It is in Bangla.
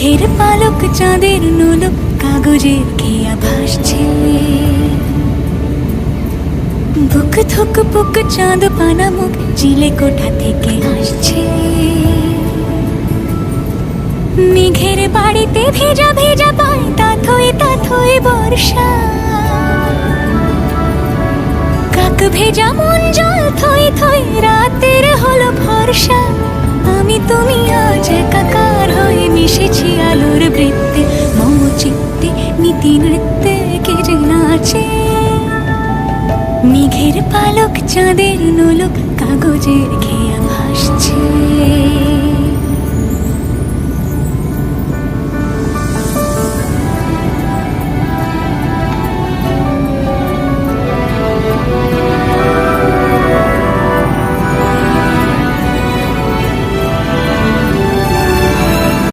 মেঘের পালক চাঁদের নোলক কাগজের খেয়া ভাসছে। বুক থুক পুক চাঁদ পানা মুখ চিলে কোঠা থেকে আসছে। মেঘের বাড়িতে ভেজা ভেজা পায় তাথই বর্ষা। কাক ভেজা মন জল থই থই রাতের হলো ভরসা। আমি তুমি আজ একাকার হয়ে মিশেছি আলোর বৃত্তে। মম চিত্তে নীতি নৃত্যে কে যে নাচে। মেঘের পালক চাঁদের নোলক কাগজের খেয়া ভাসছে।